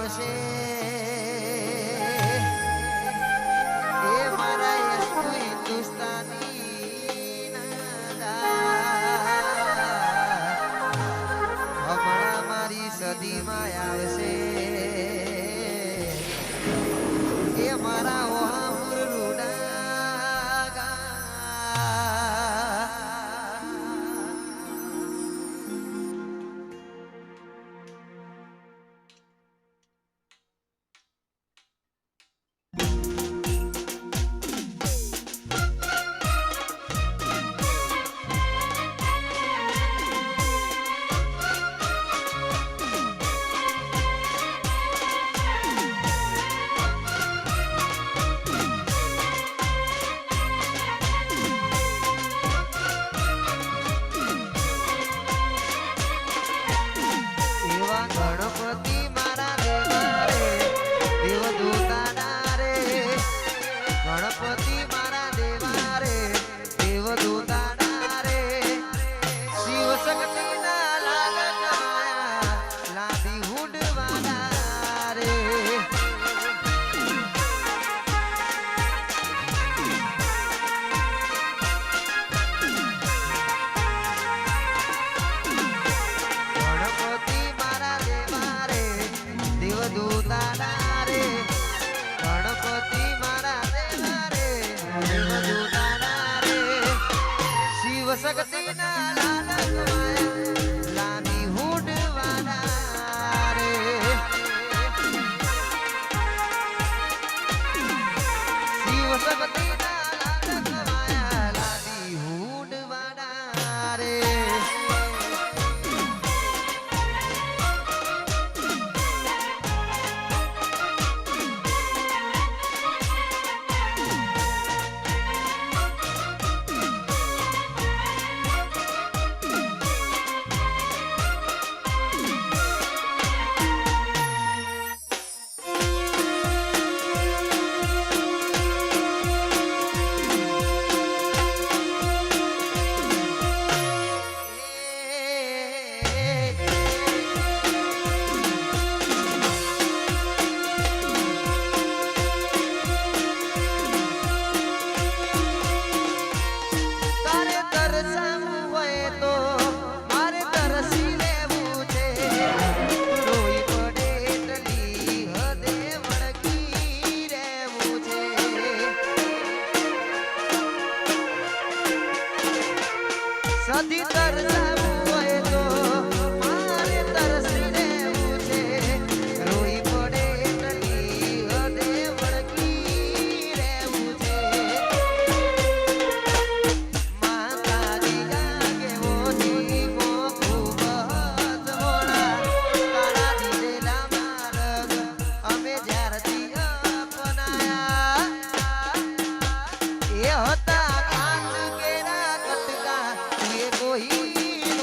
આવશે એ મારા યશુ હિન્દુસ્તાની હમણાં મારી સદીમાં આવશે એ મારા ઓહામુર રૂડા ગણપતિ મારા દેવા રે દેવદૂતાના રે ગણપતિ મારા દેવા રે દેવદૂતાના રે શિવ શક્તિના લાલન માયા લાદી હુડવાના રે દેવદૂતાના રે ગણપતિ મારા દેવા રે દેવદૂતાના રે શિવ શક્તિના લાલક માયા લાની હુડવાના રે શિવ શક્તિના લાલક માયા લાની હુડવાના રે સદી તરસાવું હોય તો મારે તરસી રહેવું છે રોઈ પડે એટલી હદે વળગી રહેવું છે માતાજી ગાગે ઓછી ખૂબ જ મોડા તારા દીધેલા માર્ગ અમે જ્યારથી અપનાયા એ હતા કાચ કેરા કટકા કોઈ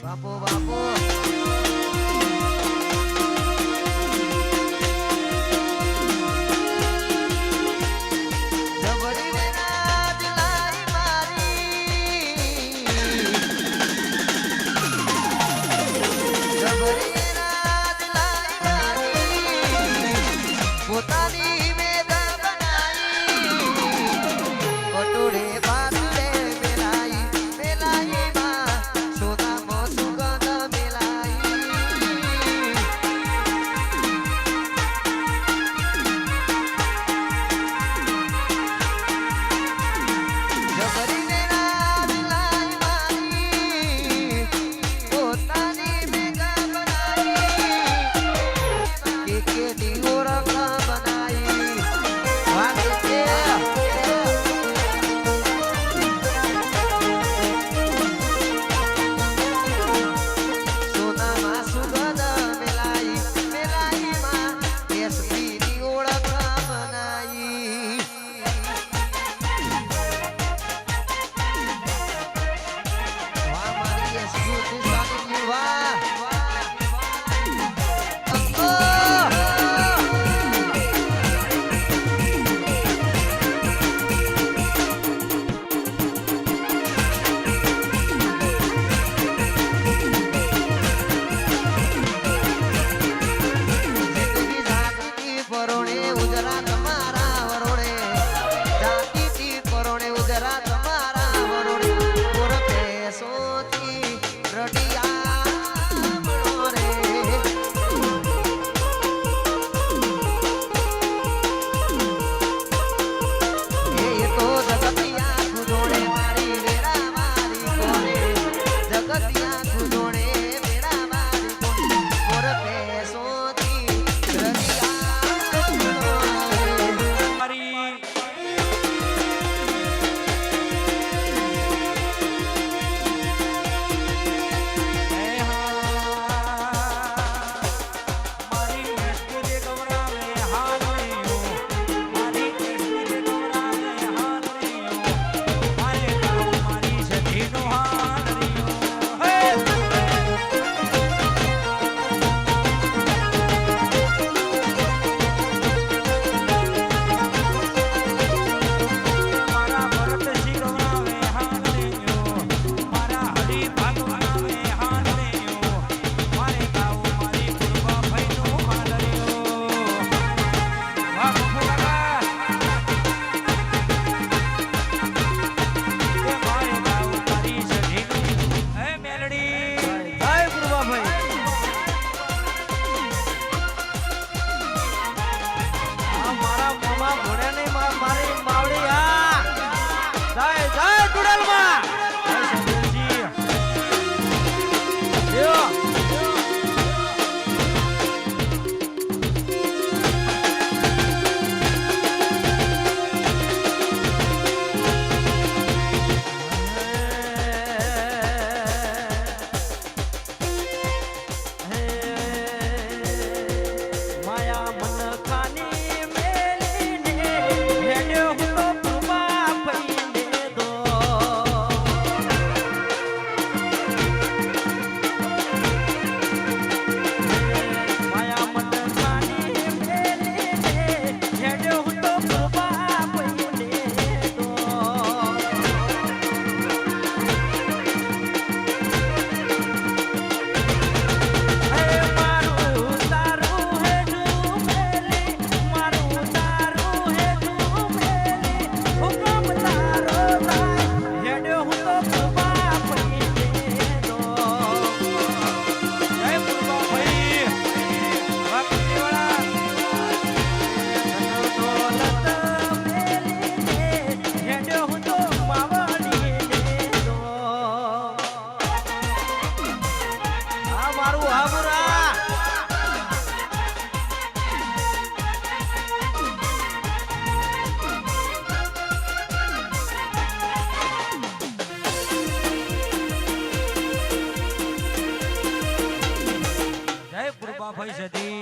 બાપુ બાપુ પોતાની મેદા બનાઈ કટોરે બાંધે મેલાઈ મેલાઈ માં સોનામાં સુગંધ મેલાઈ જબરીને રાજ લાઈ મારી પોતાની મેદા બનાઈ કે ઓળખ બનાઈ વાગે છે સોનામાં સુગંધ મેલાઈ મેલાઈ માં એસપી ની ઓળખ બનાઈ વાહ મારી એસપી ની વાહ પરોણે ઉજરા તમારા વરોણે જાતિથી પરોણે ઉજરા તમારા વરોણે પુર પેસોથી રડિયા મણોરે એ તો જગતિયા કુજોડે મારી વેરા મારી કોને જગતિયા કુજોડે વેરા મારી કોને પુર પેસોથી રડિયા ભાઈ સદી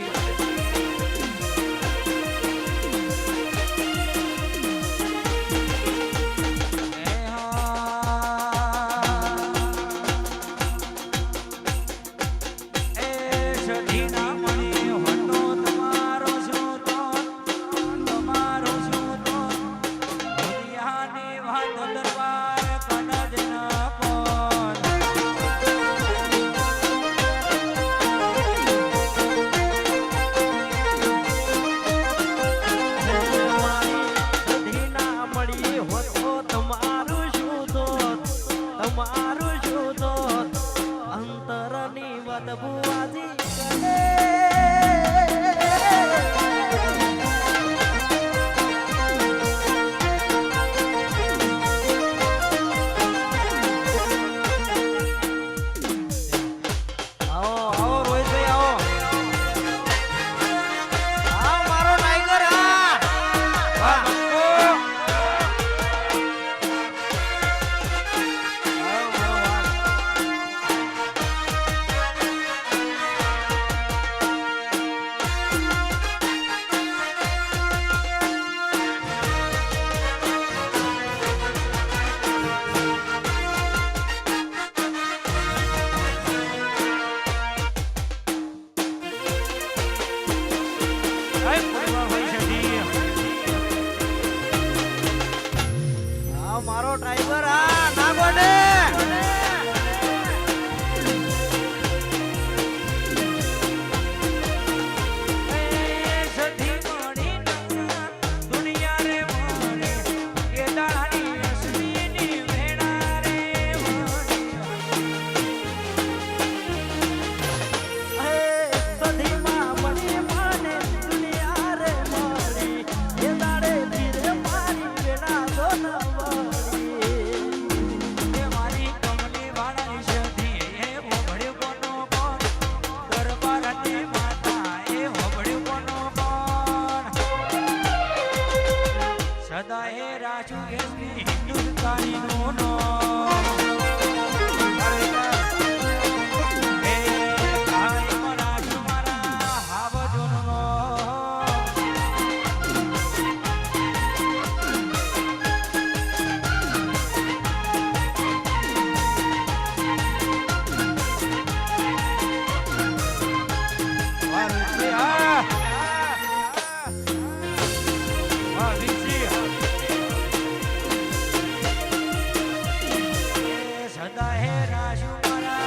સધી ના મળે હોતો તમારો શું તો તમારો શું તો દુનિયાની વાત દરબાર કનજ ન કોણ સધી ના મળી હોતો તમારું શું દોત તમારું શું દોત અંતરની વાત બુઆજી કરે આવો આવો રોહિતભાઈ આવો આ મારો ટાઈગર આ વાહ બંકો આવો મારો વાઘ. આય પૂર્વાભાઈ સધી આ મારો ટાઈગર આ ના ગોડે સધી મળી દુનિયા રે મળે એ દાણી અસલીની વેણા રે સધીમાં મળી મને દુનિયા રે મળી એ દાડે ધીરે મારી વેણા તો ન વળી. એ મારી કમલી વાળા સધી એ હોબળ્યું કોનો કોણ દરબારની માતા એ હોબળ્યું કોનો કોણ સદા એ રાજુ એસની હિન્દુસ્તાનીનું નામ એ કાયમ રાજુ મારા હાવજોનું નામ વાહ રુચિ હા વાહ રુચિ એ સદા હે રાજુ મારા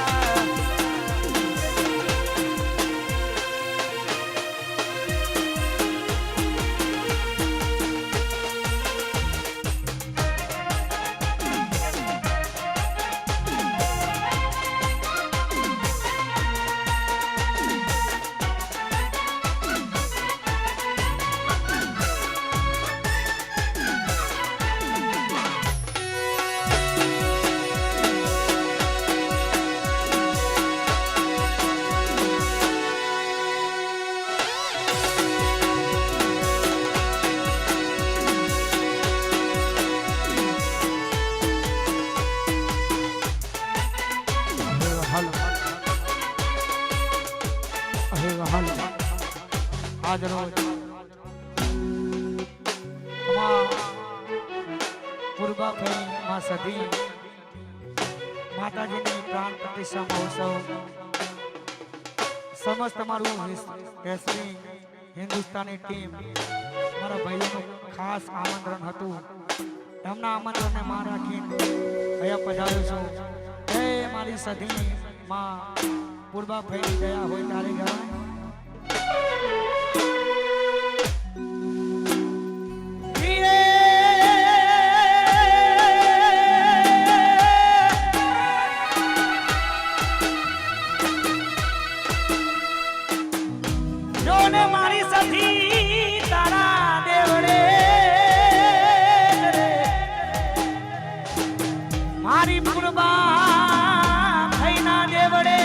આજ રોજ પૂર્વા ફેરી માં સધી માતાજીની પ્રાણ પ્રતિષ્ઠા મહોત્સવ સમસ્ત મારું કેસરી હિન્દુસ્તાની ટીમ મારા ભાઈઓનું ખાસ આમંત્રણ હતું એમના આમંત્રણને માં રાખીને અહીંયા પધાર્યો છું હે મારી સધી માં પૂર્વા ફેરી ગયા હોય તારે ગયા જોને મારી સધી તારા દેવડે મારી પૂર્વા ભઈના દેવડે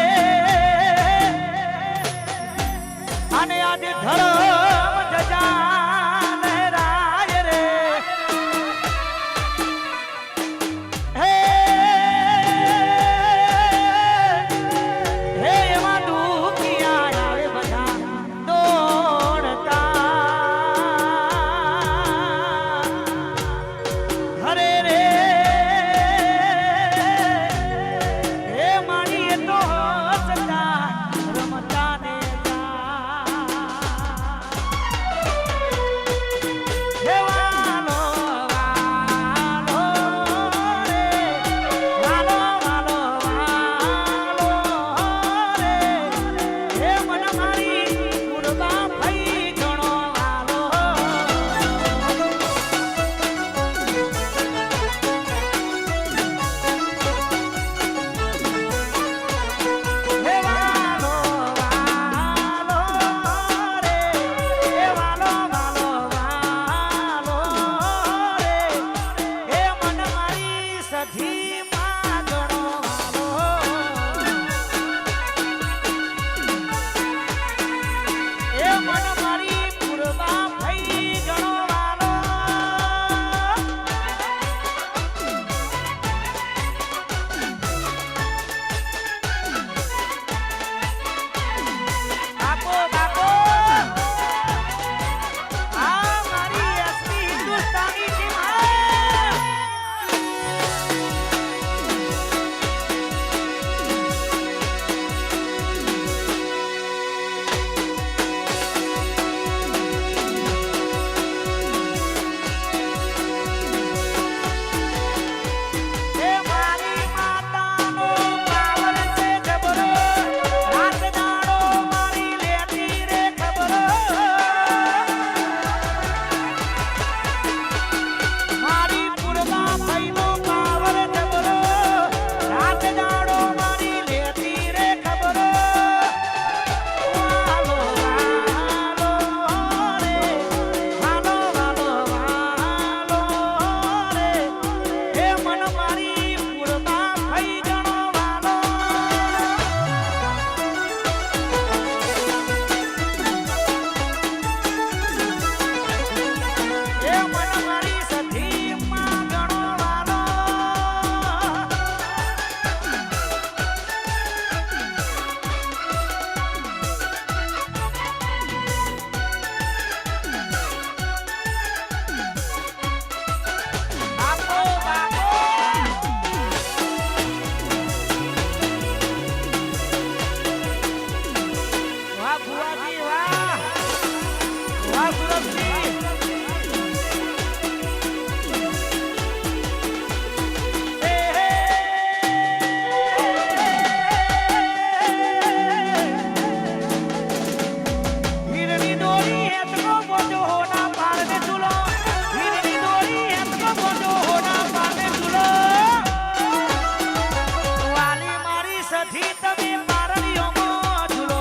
ઝુલાવે પારણીઓમાં ઝૂલો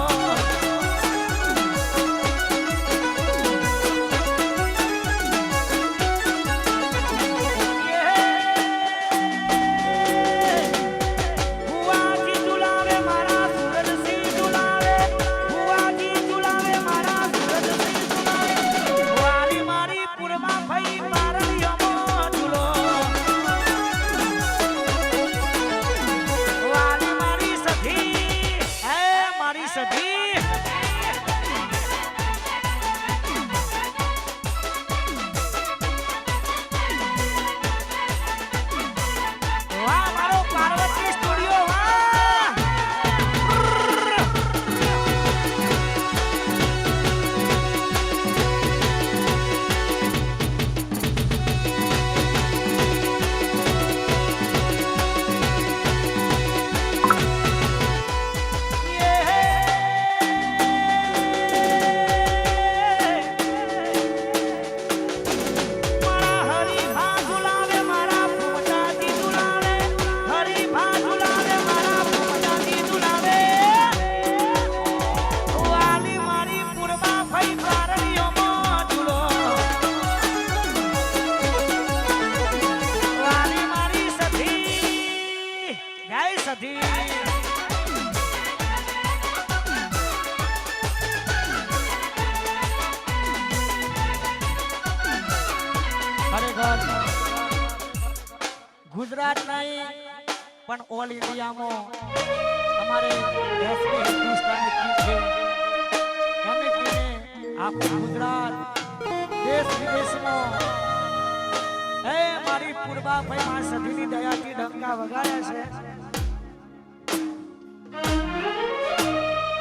ભુવાજી ઝુલાવે મારા સુરજસિંહ ઝુલાવે ભુવાજી ઝુલાવે મારા સુરજસિંહ ઝુલાવે વાલી મારી પૂર્વા ભઈ પારણીઓમાં ઝૂલો વાલી મારી સખી હે મારી સખી વાહ મારો પાર્વતી સ્ટુડિયો વાહ મારા હરીભા ઝુલાવે મારા ભૂમતાજી ઝુલાવે હરીભા ઝુલાવે મારા ભૂમતાજી ઝુલાવે વાલી મારી પૂર્વા ભઈ પારણીઓમાં ઝૂલો વાલી મારી સધી જય સધી ખરેખર ગુજરાત નહીં પણ ઓલ ઇન્ડિયામાં અમારે એસપી હિન્દુસ્તાની ગીત છે એમની ટીમે આખું ગુજરાત દેશ વિદેશમાં હે મારી પૂર્વા ભાઈ માં સધીની દયાથી ડંકા વગાડ્યા છે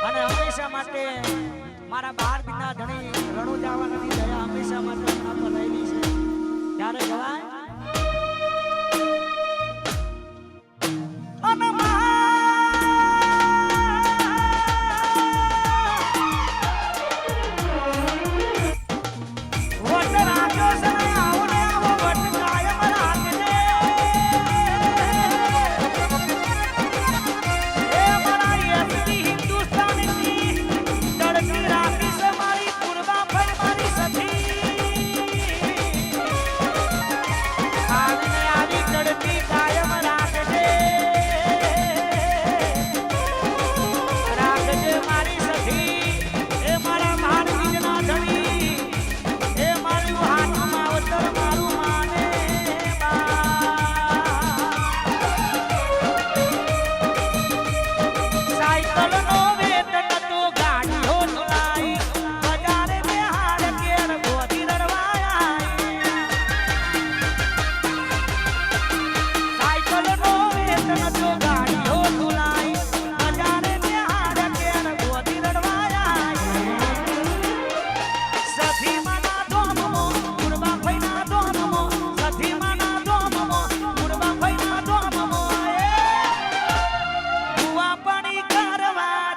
અને હંમેશા માટે મારા 12 દિનના ધણી રણુજાવાનાની દયા હંમેશા માટે આપણા પર રહેલી છે ત્યારે ગવાય અને વટ રાખ્યો છે ને આવો ને આવો વટ કાયમ રાખજે એ મારા એસપી હિન્દુસ્તાનીની તડકી રાખી છે મારી પૂર્વા ભઈ મારી સખી આવીને આવી તડકી કાયમ રાખજે રાખજે મારી સખી એ મારા ભારતીજના ધણી એ મારું હાથમાં અવતર મારું માને સાયકલ નો વેતન તો ગાડીઓ ઝુલાઈ બજારે બેહાર કેર ગોધી રડવાયા સાયકલ નો વેતન તો ગાડીઓ ઝુલાઈ બજારે બેહાર કેર ગોધી રડવાયા સખી માના ધોમમો પૂર્વા ભઈના ધોમમો સખી માના ધોમમો પૂર્વા ભઈના ધોમમો એ ભુવા પણી કરવા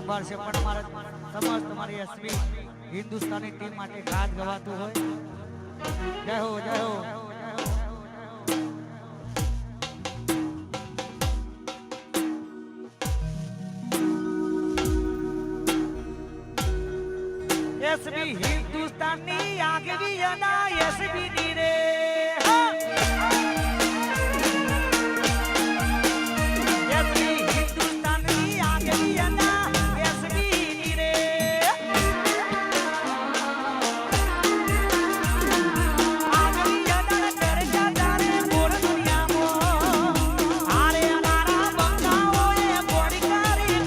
સંભાળશે પણ અમારા સમજ તમારી એસબી હિન્દુસ્તાની ટીમ માટે ગાત ગવાતું હોય જય હો જય હો એસબી હિન્દુસ્તાની આગવી અના એસબી ની રે એસબી હિન્દુસ્તાની આગવી અના એસબી ની રે આગવી અના ચર્ચા તારે બોલ દુનિયામાં આરે અમારા બંગાઓએ બોડીકારી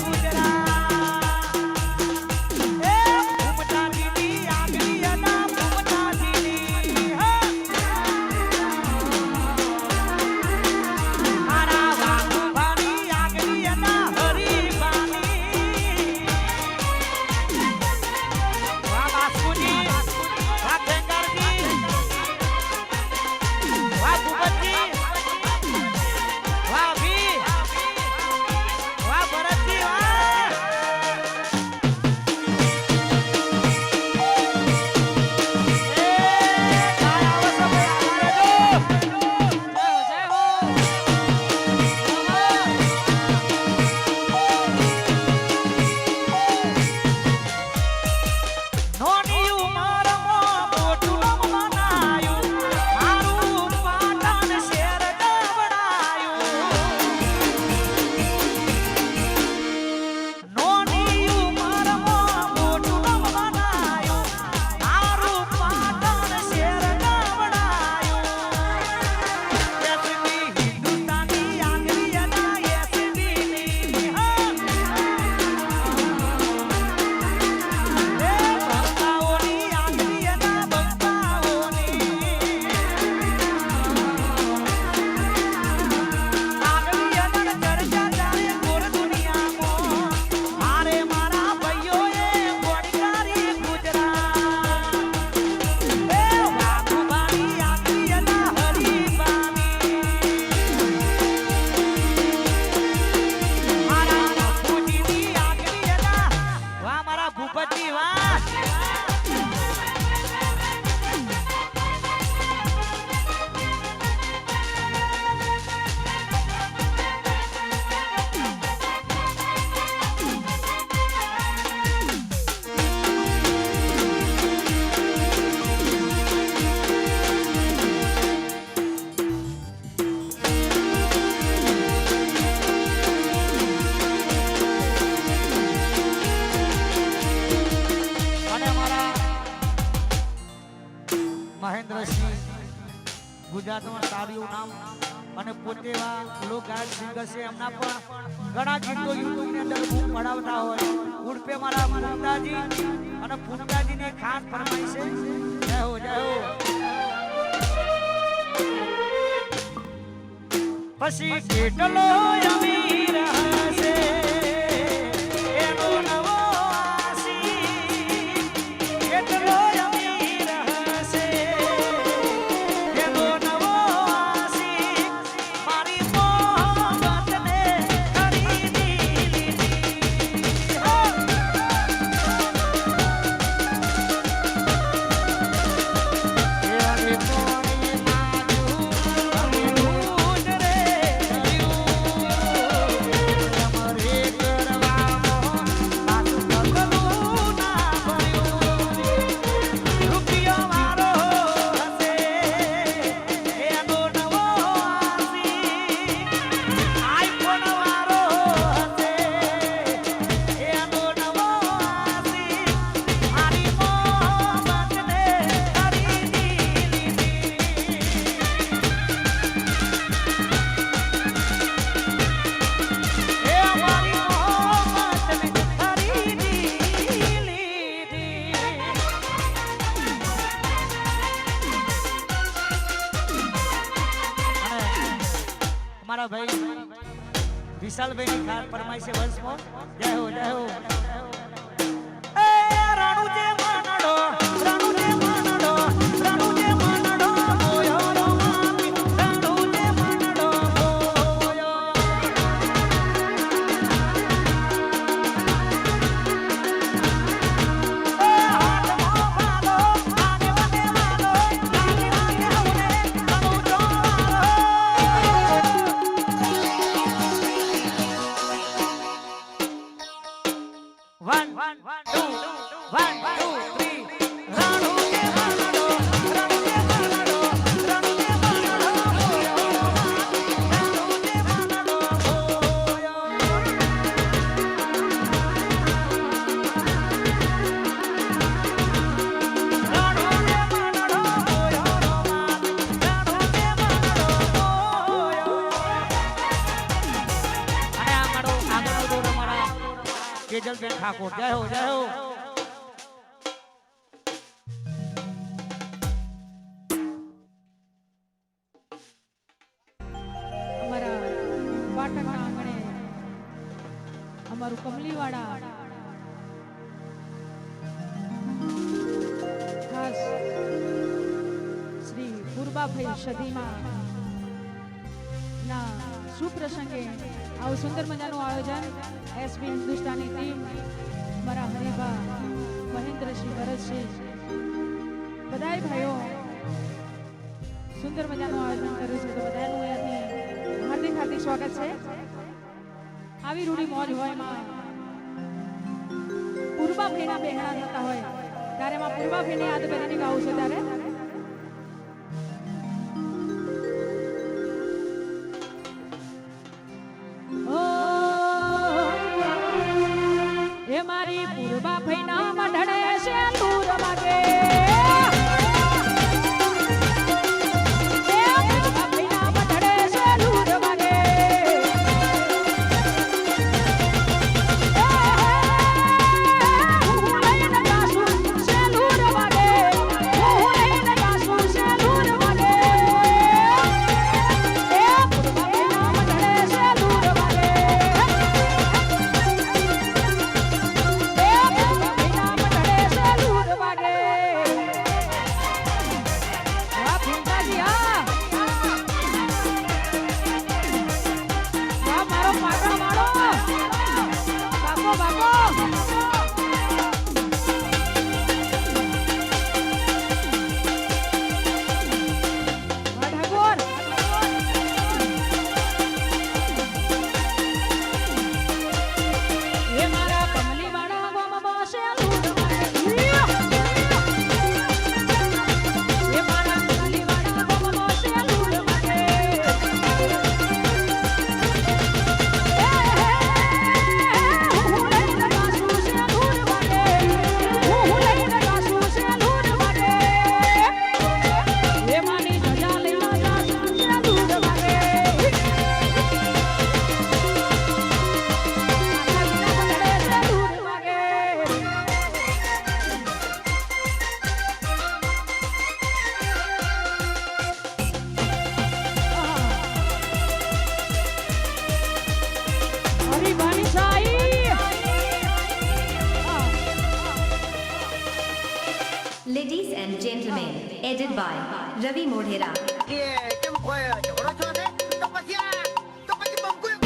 મહેન્દ્રસિંહ ગુજરાતમાં સારું નામ અને પોતે લોક ગાયક સિંગર છે એમના પણ ઘણા ગીતો યુટ્યુબની અંદર બૂમ પડાવતા હોય ઉર્ફે મારા ફૂમતાજી અને ફૂમતાજીની ખાસ ફરમાઈ છે જય હો જય હો પછી કેટલો અમીર હશે એનો નવો આશી કેટલો અમીર હશે એનો નવો આશી મારી મોહબ્બતને ખરીદી લીધી એ પોણી हमारा भाई विशाल भाई की खास फरमाइश है वंश मोर जय हो जय हो ए राणू जे मनडो राणू जे मनडो राणू जे मनडो ओयो रो मामी राणू जे मनडो ओयो કેજલબેન ઠાકોર જય હો જય હો અમારા પાટણના આંગણે અમારું કમલીવાડા ખાસ શ્રી પૂર્વાભાઈ સદીમાં ના સુપ્રસંગે આવું સુંદર મજાનું આયોજન એસબી હિન્દુસ્તાની ટીમ મારા હરિભા મહેન્દ્રસિંહ ભરતસિંહ બધાય ભાઈઓ સુંદર મજાનું આયોજન કર્યું છે તો બધાનું અહીંયાથી હાર્દિક હાર્દિક સ્વાગત છે આવી રૂડી મોજ હોય માં પૂર્વાભાઈના બહેણા થતા હોય ત્યારે માં પૂર્વાભાઈની યાદ કરીને ગાવું છે ત્યારે એ મારી પૂર્વાભાઈના મઢડે છે દૂર વાગે Ladies and gentlemen, edited by Ravi Modhera. કે કેમ કોઈ ઝઘડો થયો છે તો પછી બંકુ એ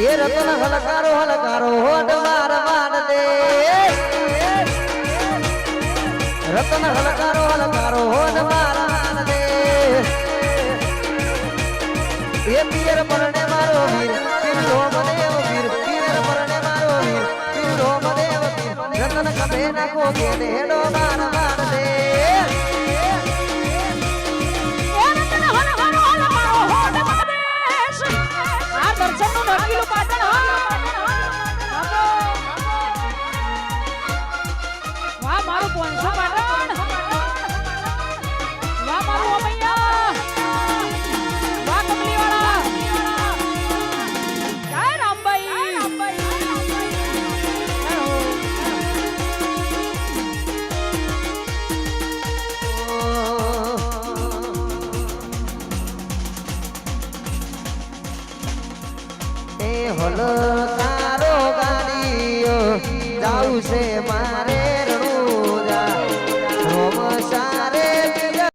એ રતન હલકારો હલકારો હોડ માર માર દે રતન હલકારો હલકારો હોડ માર માર દે એ પિયર પરણે મારો વીર પીરો મદેવ વીર પિયર પરણે મારો વીર પીરો મદેવ વીર રતન કભે ના કો કે હેડો માર માર દે વાહ મારું 500 પાટણ વાહ મારું અમૈયા વાહ કમલીવાળા જય રામભાઈ એ હોલ તારો ગાડીઓ જાઉં છે માં